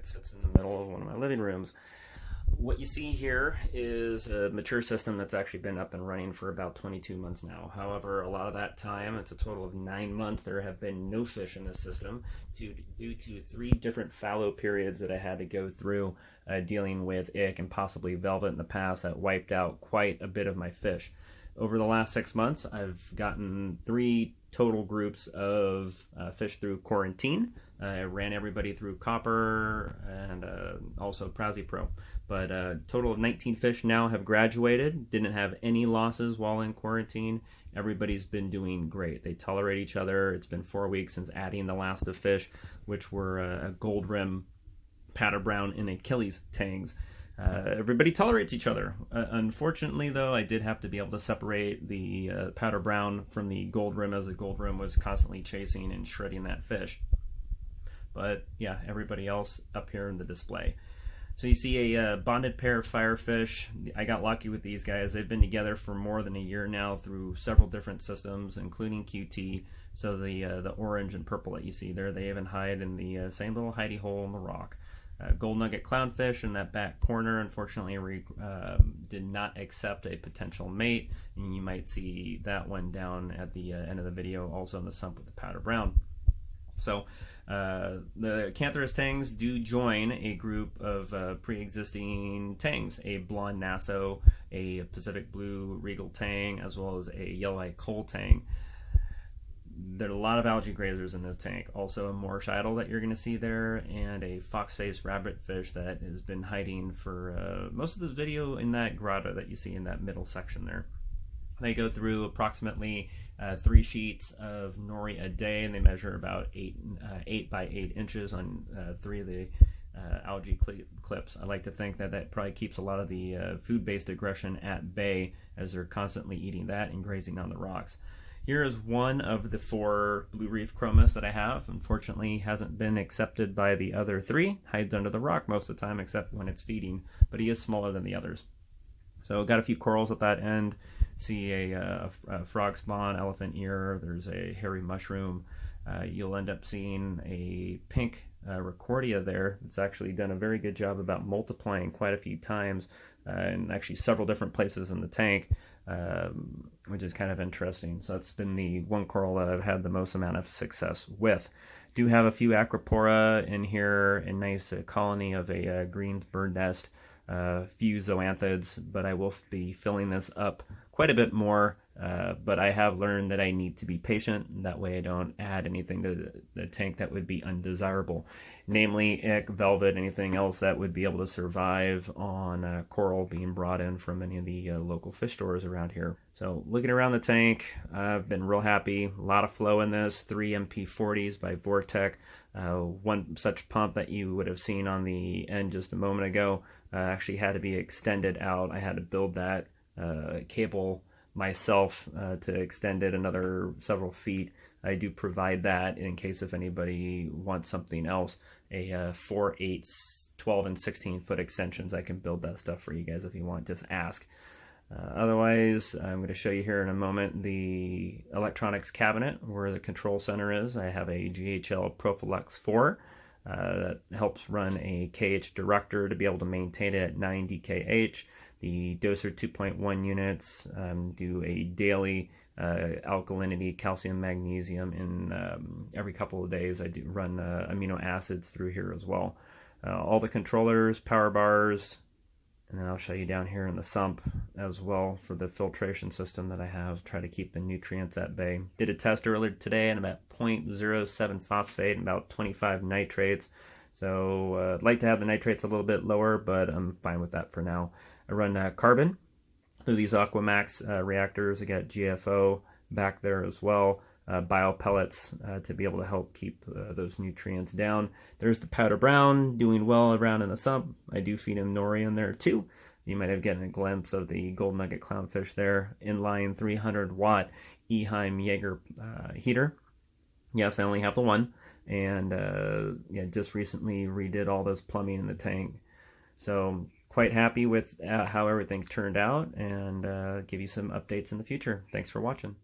It sits in the middle of one of my living rooms. What you see here is a mature system that's actually been up and running for about 22 months now. However, a lot of that time, it's a total of 9 months, there have been no fish in this system due to 3 different fallow periods that I had to go through dealing with ick and possibly velvet in the past that wiped out quite a bit of my fish. Over the last 6 months, I've gotten 3 total groups of fish through quarantine. I ran everybody through copper and also Prezi Pro. But a total of 19 fish now have graduated. Didn't have any losses while in quarantine. Everybody's been doing great. They tolerate each other. It's been 4 weeks since adding the last of fish, which were a gold rim, powder brown, and Achilles tangs. Everybody tolerates each other. Unfortunately, though, I did have to be able to separate the powder brown from the gold rim, as the gold rim was constantly chasing and shredding that fish. But yeah, everybody else up here in the display. So you see a bonded pair of firefish. I got lucky with these guys. They've been together for more than a year now through several different systems, including QT. So the orange and purple that you see there, they even hide in the same little hidey hole in the rock. Gold nugget clownfish in that back corner, unfortunately, did not accept a potential mate, and you might see that one down at the end of the video, also in the sump with the powder brown. So the Cantharus tangs do join a group of pre-existing tangs, a blonde Nasso, a Pacific blue regal tang, as well as a yellow-eyed coal tang. There are a lot of algae grazers in this tank. Also a Moorish idol that you're going to see there, and a fox-faced rabbitfish that has been hiding for most of this video in that grotto that you see in that middle section there. They go through approximately 3 sheets of nori a day, and they measure about 8 by 8 inches on 3 of the algae clips. I like to think that that probably keeps a lot of the food-based aggression at bay, as they're constantly eating that and grazing on the rocks. Here is one of the 4 blue reef chromis that I have. Unfortunately, hasn't been accepted by the other 3. Hides under the rock most of the time, except when it's feeding, but he is smaller than the others. So got a few corals at that end. See a frog spawn, elephant ear. There's a hairy mushroom. You'll end up seeing a pink Recordia there. It's actually done a very good job about multiplying quite a few times, and actually several different places in the tank, which is kind of interesting. So that's been the one coral that I've had the most amount of success with. Do have a few Acropora in here, a nice colony of a green bird nest, a few zoanthids, but I will be filling this up quite a bit more. But I have learned that I need to be patient. That way I don't add anything to the tank that would be undesirable. Namely, ick, velvet, anything else that would be able to survive on coral being brought in from any of the local fish stores around here. So looking around the tank, I've been real happy. A lot of flow in this. 3 MP40s by Vortec. One such pump that you would have seen on the end just a moment ago actually had to be extended out. I had to build that cable myself to extend it another several feet. I do provide that in case if anybody wants something else. A 4, 8, 12, and 16 foot extensions. I can build that stuff for you guys if you want. Just ask. Otherwise, I'm going to show you here in a moment the electronics cabinet where the control center is. I have a GHL Profilux 4 that helps run a KH director to be able to maintain it at 9 DKH. The doser 2.1 units do a daily alkalinity, calcium, magnesium in every couple of days. I do run amino acids through here as well. All the controllers, power bars, and then I'll show you down here in the sump as well for the filtration system that I have. Try to keep the nutrients at bay. Did a test earlier today and I'm at 0.07 phosphate and about 25 nitrates. So I'd like to have the nitrates a little bit lower, but I'm fine with that for now. I run carbon through these Aquamax reactors. I got GFO back there as well. Bio pellets to be able to help keep those nutrients down. There's the powder brown doing well around in the sump. I do feed him nori in there too. You might have gotten a glimpse of the gold nugget clownfish there. Inline 300 watt Eheim Jaeger heater. Yes, I only have the one, and yeah, just recently redid all this plumbing in the tank. So quite happy with how everything's turned out, and give you some updates in the future. Thanks for watching.